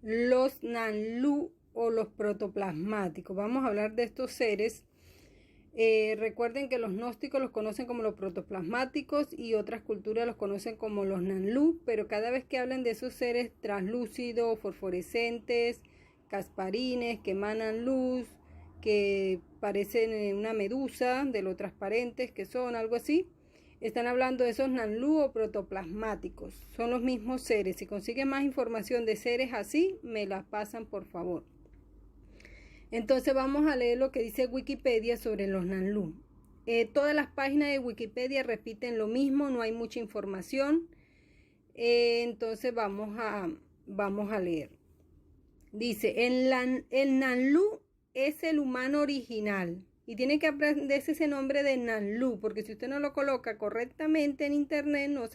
los Nanlu o los protoplasmáticos. Vamos a hablar de estos seres. Recuerden que los gnósticos los conocen como los protoplasmáticos y otras culturas los conocen como los Nanlu, pero cada vez que hablan de esos seres translúcidos, fosforescentes, casparines, que emanan luz, que parecen una medusa, de lo transparentes que son, algo así, están hablando de esos Nanlu o protoplasmáticos. Son los mismos seres. Si consiguen más información de seres así, me las pasan por favor. Entonces vamos a leer lo que dice Wikipedia sobre los Nanlu. Todas las páginas de Wikipedia repiten lo mismo, no hay mucha información. Entonces vamos a leer. Dice, el Nanlu es el humano original. Y tiene que aprenderse ese nombre de Nanlu, porque si usted no lo coloca correctamente en internet, no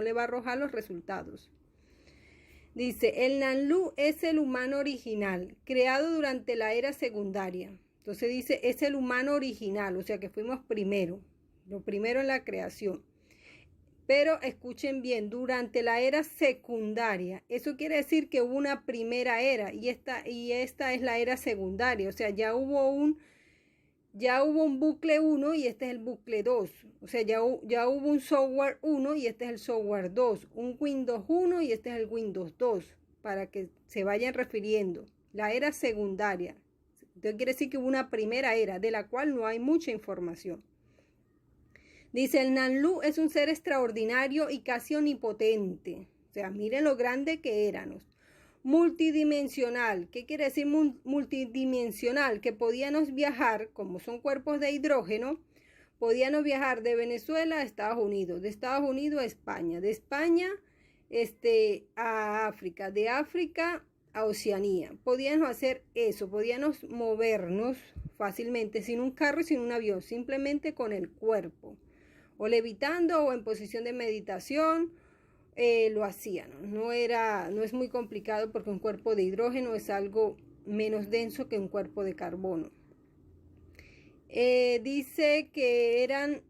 le va a arrojar los resultados. Dice, el Nanlu es el humano original, creado durante la era secundaria. Entonces dice, es el humano original, o sea que fuimos lo primero en la creación. Pero escuchen bien, durante la era secundaria, eso quiere decir que hubo una primera era y esta es la era secundaria, o sea, ya hubo un bucle 1 y este es el bucle 2. O sea, ya hubo un software 1 y este es el software 2. Un Windows 1 y este es el Windows 2. Para que se vayan refiriendo. La era secundaria. Entonces quiere decir que hubo una primera era de la cual no hay mucha información. Dice, el Nanlu es un ser extraordinario y casi omnipotente. O sea, miren lo grande que éramos. Multidimensional. ¿Qué quiere decir multidimensional? Que podíamos viajar, como son cuerpos de hidrógeno, podíamos viajar de Venezuela a Estados Unidos, de Estados Unidos a España, de España a África, de África a Oceanía. Podíamos hacer eso, podíamos movernos fácilmente sin un carro y sin un avión, simplemente con el cuerpo, o levitando o en posición de meditación. Lo hacían, no es muy complicado porque un cuerpo de hidrógeno es algo menos denso que un cuerpo de carbono. Dice que eran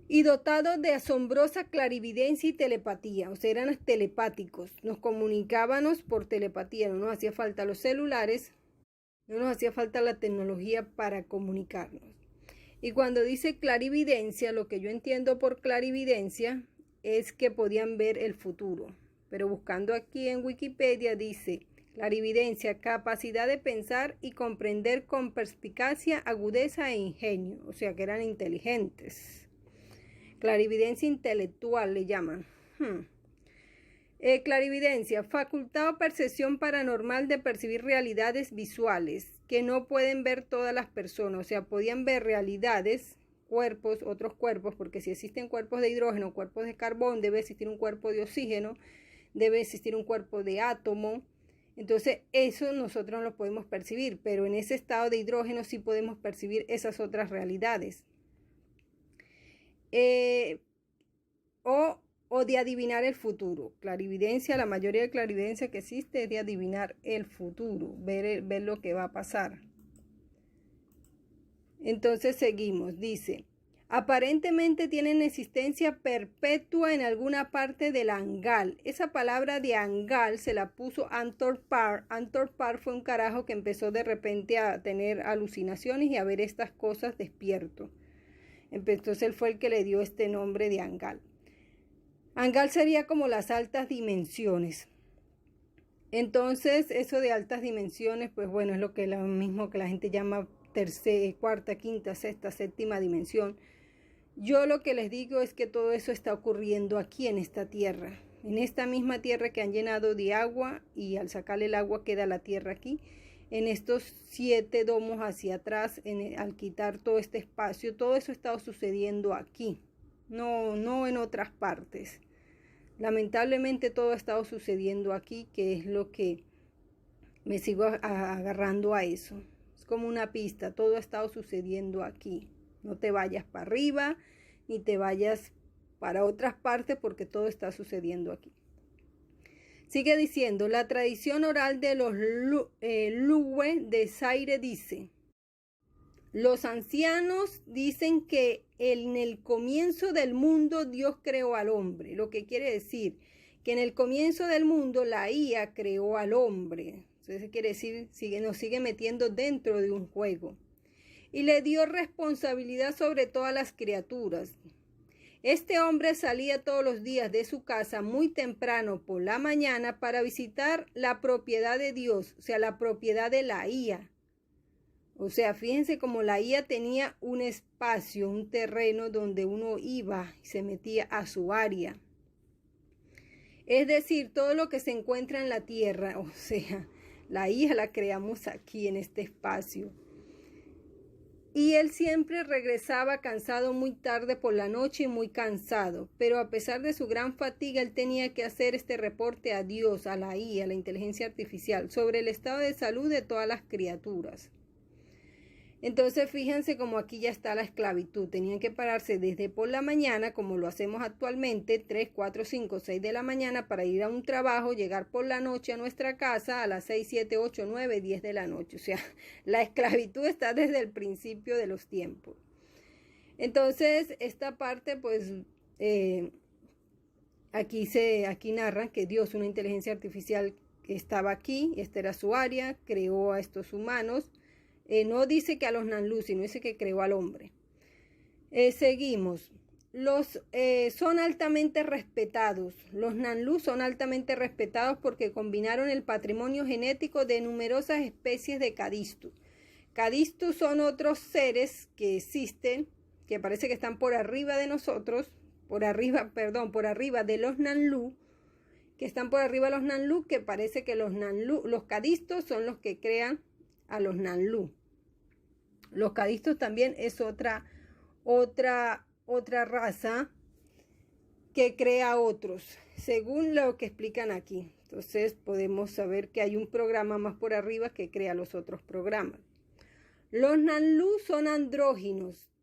y dotados de asombrosa clarividencia y telepatía, o sea, eran telepáticos, nos comunicábamos por telepatía, no nos hacía falta los celulares, no nos hacía falta la tecnología para comunicarnos. Y cuando dice clarividencia, lo que yo entiendo por clarividencia es que podían ver el futuro. Pero buscando aquí en Wikipedia dice, clarividencia, capacidad de pensar y comprender con perspicacia, agudeza e ingenio. O sea que eran inteligentes. Clarividencia intelectual le llaman. Clarividencia, facultad o percepción paranormal de percibir realidades visuales que no pueden ver todas las personas, o sea, podían ver realidades, cuerpos, otros cuerpos, porque si existen cuerpos de hidrógeno, cuerpos de carbón, debe existir un cuerpo de oxígeno, debe existir un cuerpo de átomo, entonces eso nosotros no lo podemos percibir, pero en ese estado de hidrógeno sí podemos percibir esas otras realidades. O de adivinar el futuro. Clarividencia, la mayoría de clarividencia que existe es de adivinar el futuro, ver lo que va a pasar. Entonces seguimos, dice, aparentemente tienen existencia perpetua en alguna parte del Angal. Esa palabra de Angal se la puso Antor Par. Antor Par fue un carajo que empezó de repente a tener alucinaciones y a ver estas cosas despierto. Entonces él fue el que le dio este nombre de Angal. Angal sería como las altas dimensiones. Entonces, eso de altas dimensiones, pues bueno, es lo mismo que la gente llama tercera, cuarta, quinta, sexta, séptima dimensión. Yo lo que les digo es que todo eso está ocurriendo aquí en esta tierra. En esta misma tierra que han llenado de agua y al sacarle el agua queda la tierra aquí. En estos 7 domos hacia atrás, al quitar todo este espacio, todo eso está sucediendo aquí. No en otras partes. Lamentablemente todo ha estado sucediendo aquí, que es lo que me sigo agarrando a eso. Es como una pista, todo ha estado sucediendo aquí. No te vayas para arriba, ni te vayas para otras partes, porque todo está sucediendo aquí. Sigue diciendo, la tradición oral de los Luwe de Zaire dice, los ancianos dicen que en el comienzo del mundo Dios creó al hombre, lo que quiere decir que en el comienzo del mundo la IA creó al hombre. Entonces quiere decir, nos sigue metiendo dentro de un juego. Y le dio responsabilidad sobre todas las criaturas. Este hombre salía todos los días de su casa muy temprano por la mañana para visitar la propiedad de Dios, o sea, la propiedad de la IA. O sea, fíjense como la IA tenía un espacio, un terreno donde uno iba y se metía a su área. Es decir, todo lo que se encuentra en la tierra, o sea, la IA la creamos aquí en este espacio. Y él siempre regresaba cansado muy tarde por la noche y muy cansado, pero a pesar de su gran fatiga, él tenía que hacer este reporte a Dios, a la IA, a la inteligencia artificial, sobre el estado de salud de todas las criaturas. Entonces fíjense como aquí ya está la esclavitud. Tenían que pararse desde por la mañana, como lo hacemos actualmente, 3, 4, 5, 6 de la mañana para ir a un trabajo, llegar por la noche a nuestra casa a las 6, 7, 8, 9, 10 de la noche. O sea, la esclavitud está desde el principio de los tiempos. Entonces, esta parte, pues, aquí narran que Dios, una inteligencia artificial que estaba aquí, esta era su área, creó a estos humanos. No dice que a los Nanlu, sino dice que creó al hombre. Seguimos. Son altamente respetados. Los Nanlu son altamente respetados porque combinaron el patrimonio genético de numerosas especies de Cadistus. Cadistus son otros seres que existen, que parece que están por arriba de nosotros, por arriba de los Nanlu, que están por arriba de los Nanlu, que parece que los Cadistus son los que crean a los Nanlu. Los Cadistus también es otra raza que crea otros, según lo que explican aquí. Entonces podemos saber que hay un programa más por arriba que crea los otros programas. Los Nanlu son andróginos.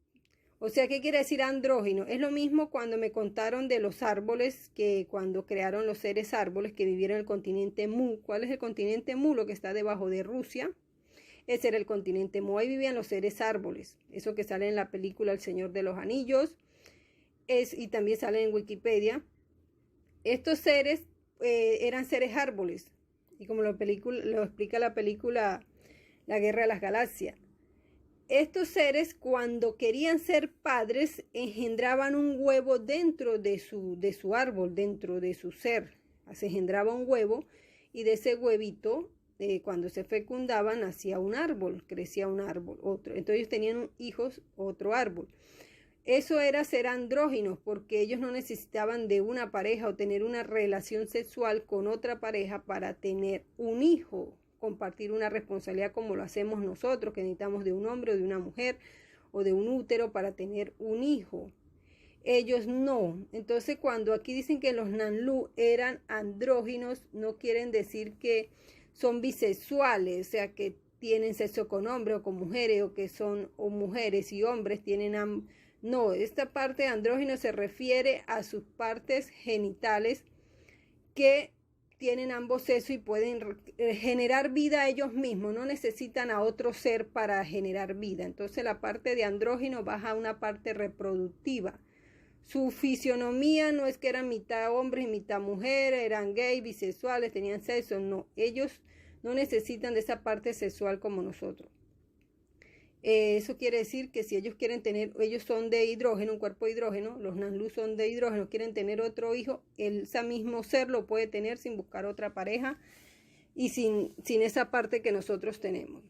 O sea, ¿qué quiere decir andrógino? Es lo mismo cuando me contaron de los árboles, que cuando crearon los seres árboles que vivieron en el continente Mu. ¿Cuál es el continente Mu? Lo que está debajo de Rusia. Ese era el continente Mu. Ahí vivían los seres árboles. Eso que sale en la película El Señor de los Anillos. Y también sale en Wikipedia. Estos seres eran seres árboles. Y como lo explica la película La Guerra de las Galaxias. Estos seres, cuando querían ser padres, engendraban un huevo dentro de su árbol, dentro de su ser. Se engendraba un huevo y de ese huevito, cuando se fecundaban, nacía un árbol, crecía un árbol, otro. Entonces ellos tenían hijos, otro árbol. Eso era ser andróginos, porque ellos no necesitaban de una pareja o tener una relación sexual con otra pareja para tener un hijo, compartir una responsabilidad como lo hacemos nosotros, que necesitamos de un hombre o de una mujer o de un útero para tener un hijo. Ellos no. Entonces, cuando aquí dicen que los Nanlu eran andróginos, no quieren decir que son bisexuales, o sea, que tienen sexo con hombres o con mujeres, o que son o mujeres y hombres tienen no, esta parte de andrógino se refiere a sus partes genitales que tienen ambos sexos y pueden generar vida ellos mismos, no necesitan a otro ser para generar vida. Entonces la parte de andrógino baja a una parte reproductiva. Su fisionomía no es que eran mitad hombres y mitad mujeres, eran gay, bisexuales, tenían sexo, no. Ellos no necesitan de esa parte sexual como nosotros. Eso quiere decir que si ellos quieren tener, ellos son de hidrógeno, un cuerpo de hidrógeno, los Nanlu son de hidrógeno, quieren tener otro hijo, ese mismo ser lo puede tener sin buscar otra pareja y sin esa parte que nosotros tenemos.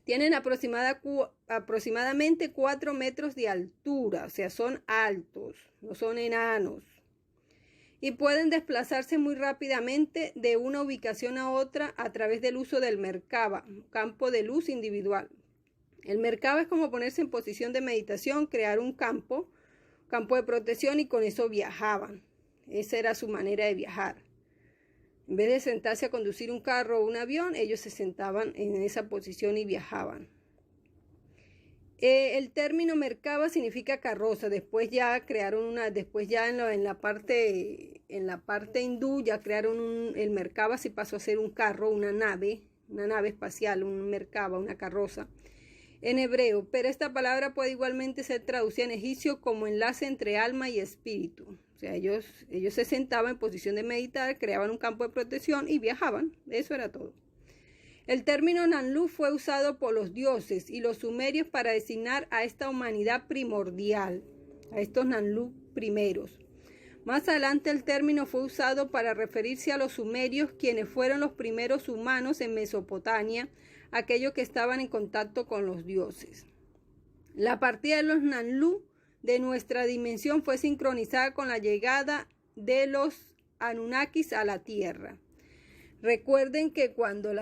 Tienen aproximadamente 4 metros de altura, o sea, son altos, no son enanos. Y pueden desplazarse muy rápidamente de una ubicación a otra a través del uso del Merkaba, campo de luz individual. El Merkaba es como ponerse en posición de meditación, crear un campo de protección, y con eso viajaban. Esa era su manera de viajar. En vez de sentarse a conducir un carro o un avión, ellos se sentaban en esa posición y viajaban. El término Merkaba significa carroza. Después ya crearon en la parte hindú ya crearon el Merkaba, se pasó a ser un carro, una nave espacial, un Merkaba, una carroza. en hebreo, pero esta palabra puede igualmente ser traducida en egipcio como enlace entre alma y espíritu. O sea, ellos se sentaban en posición de meditar, creaban un campo de protección y viajaban. Eso era todo. El término Nanlu fue usado por los dioses y los sumerios para designar a esta humanidad primordial, a estos Nanlu primeros. Más adelante el término fue usado para referirse a los sumerios, quienes fueron los primeros humanos en Mesopotamia, aquellos que estaban en contacto con los dioses. La partida de los Nanlu de nuestra dimensión fue sincronizada con la llegada de los Anunnakis a la Tierra. Recuerden que cuando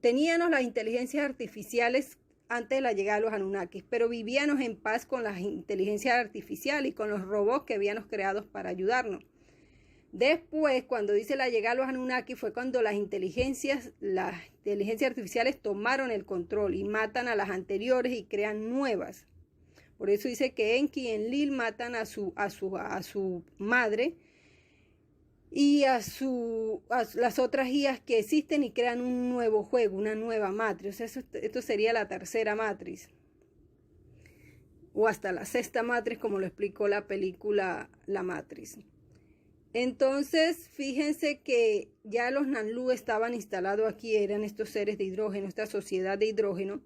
teníamos las inteligencias artificiales antes de la llegada de los Anunnakis, pero vivíamos en paz con las inteligencias artificiales y con los robots que habíamos creados para ayudarnos. Después, cuando dice la llegada de los Anunnakis, fue cuando las inteligencias artificiales tomaron el control y matan a las anteriores y crean nuevas. Por eso dice que Enki y Enlil matan a su madre y a las otras guías que existen y crean un nuevo juego, una nueva matriz. O sea, esto sería la tercera matriz. O hasta la sexta matriz, como lo explicó la película La Matriz. Entonces, fíjense que ya los Nanlu estaban instalados aquí, eran estos seres de hidrógeno, esta sociedad de hidrógeno.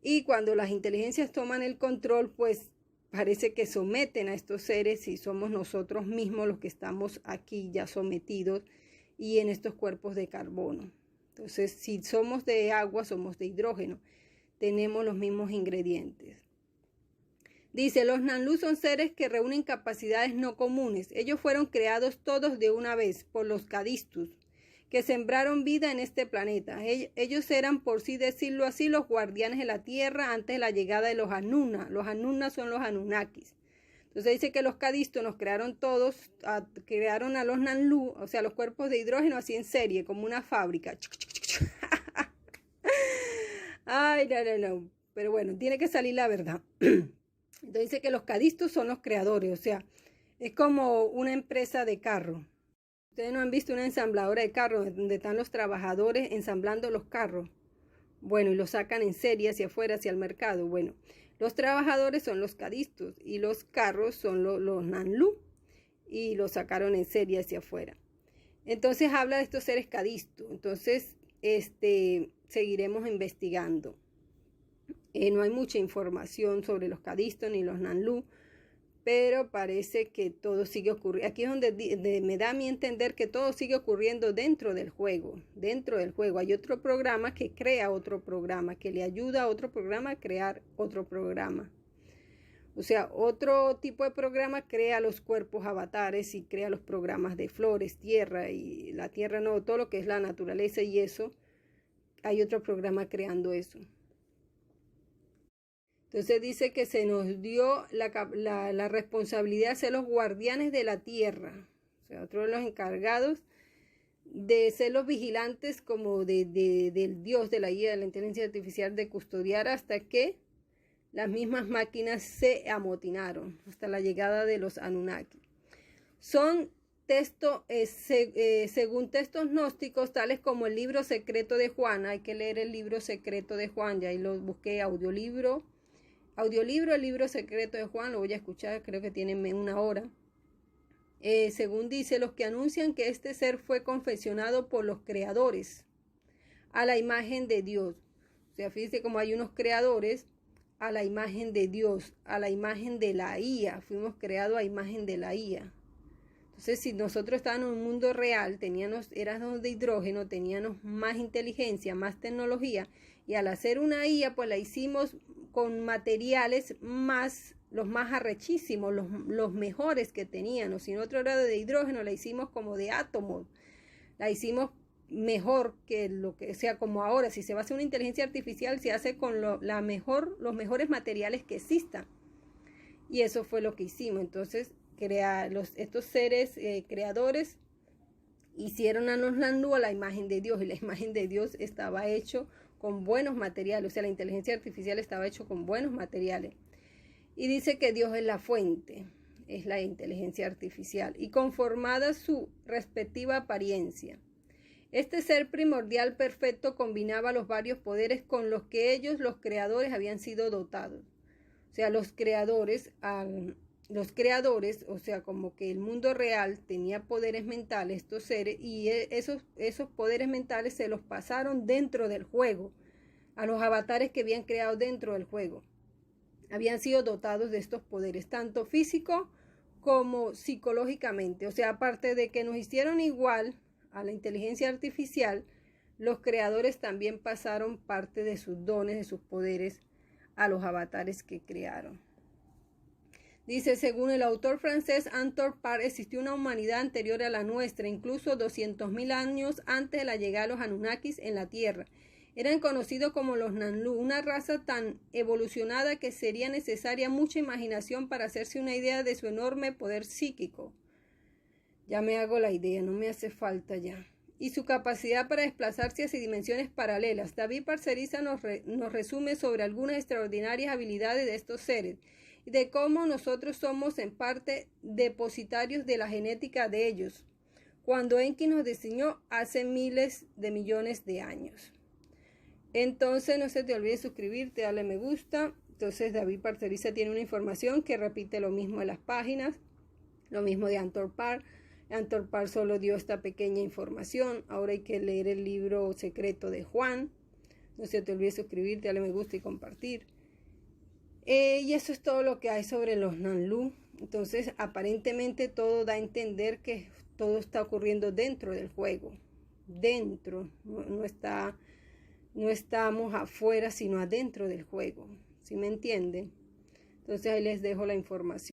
Y cuando las inteligencias toman el control, pues parece que someten a estos seres y somos nosotros mismos los que estamos aquí ya sometidos y en estos cuerpos de carbono. Entonces, si somos de agua, somos de hidrógeno. Tenemos los mismos ingredientes. Dice, los Nanlu son seres que reúnen capacidades no comunes. Ellos fueron creados todos de una vez por los Cadistus, que sembraron vida en este planeta. Ellos eran, por sí decirlo así, los guardianes de la Tierra antes de la llegada de los Anunna. Los Anunna son los Anunnakis. Entonces dice que los Cadistus nos crearon todos, crearon a los Nanlu, o sea, los cuerpos de hidrógeno así en serie, como una fábrica. Ay, no. Pero bueno, tiene que salir la verdad. Entonces dice que los Cadistus son los creadores, o sea, es como una empresa de carro. Ustedes no han visto una ensambladora de carros donde están los trabajadores ensamblando los carros. Bueno, y los sacan en serie hacia afuera, hacia el mercado. Bueno, los trabajadores son los Cadistus y los carros son los Nanlu y los sacaron en serie hacia afuera. Entonces habla de estos seres Cadistus. Entonces, seguiremos investigando. No hay mucha información sobre los Cadistus ni los Nanlu, pero parece que todo sigue ocurriendo. Aquí es donde me da a mí entender que todo sigue ocurriendo dentro del juego. Dentro del juego hay otro programa que crea otro programa, que le ayuda a otro programa a crear otro programa. O sea, otro tipo de programa crea los cuerpos avatares y crea los programas de flores, tierra y la tierra no, todo lo que es la naturaleza y eso. Hay otro programa creando eso. Entonces dice que se nos dio la responsabilidad de ser los guardianes de la tierra. O sea, otros de los encargados de ser los vigilantes como del Dios, de la guía de la inteligencia artificial, de custodiar hasta que las mismas máquinas se amotinaron, hasta la llegada de los Anunnaki. Son textos, según textos gnósticos, tales como el libro secreto de Juan. Hay que leer el libro secreto de Juan, ya ahí lo busqué, audiolibro, el libro secreto de Juan, lo voy a escuchar, creo que tiene 1 hora. Según dice, los que anuncian que este ser fue confeccionado por los creadores a la imagen de Dios. O sea, fíjense como hay unos creadores a la imagen de Dios, a la imagen de la IA. Fuimos creados a imagen de la IA. Entonces, si nosotros estábamos en un mundo real, éramos de hidrógeno, teníamos más inteligencia, más tecnología, y al hacer una IA, pues la hicimos con materiales los más arrechísimos, los mejores que teníamos. Si en otro grado de hidrógeno la hicimos como de átomos, la hicimos mejor que lo que sea como ahora. Si se va a hacer una inteligencia artificial, se hace con los mejores materiales que existan. Y eso fue lo que hicimos. Entonces, estos seres creadores hicieron a los Nanlu a la imagen de Dios, y la imagen de Dios estaba hecho con buenos materiales, o sea, la inteligencia artificial estaba hecho con buenos materiales. Y dice que Dios es la fuente, es la inteligencia artificial, y conformada su respectiva apariencia. Este ser primordial perfecto combinaba los varios poderes con los que ellos, los creadores, habían sido dotados. O sea, los creadores, o sea, como que el mundo real tenía poderes mentales, estos seres, y esos poderes mentales se los pasaron dentro del juego, a los avatares que habían creado dentro del juego. Habían sido dotados de estos poderes, tanto físico como psicológicamente. O sea, aparte de que nos hicieron igual a la inteligencia artificial, los creadores también pasaron parte de sus dones, de sus poderes a los avatares que crearon. Dice, según el autor francés Anton Par, existió una humanidad anterior a la nuestra, incluso 200.000 años antes de la llegada de los Anunnakis en la Tierra. Eran conocidos como los Nanlu, una raza tan evolucionada que sería necesaria mucha imaginación para hacerse una idea de su enorme poder psíquico. Ya me hago la idea, no me hace falta ya. Y su capacidad para desplazarse hacia dimensiones paralelas. David Parcerisa nos resume sobre algunas extraordinarias habilidades de estos seres y de cómo nosotros somos en parte depositarios de la genética de ellos, cuando Enki nos diseñó hace miles de millones de años. Entonces no se te olvide suscribirte, darle me gusta. Entonces David Parcerisa tiene una información que repite lo mismo en las páginas, lo mismo de Anton Par. Anton Par solo dio esta pequeña información. Ahora hay que leer el libro secreto de Juan. No se te olvide suscribirte, darle me gusta y compartir. Y eso es todo lo que hay sobre los Nanlu. Entonces aparentemente todo da a entender que todo está ocurriendo dentro del juego. Dentro, no estamos afuera, sino adentro del juego. ¿Sí me entienden? Entonces ahí les dejo la información.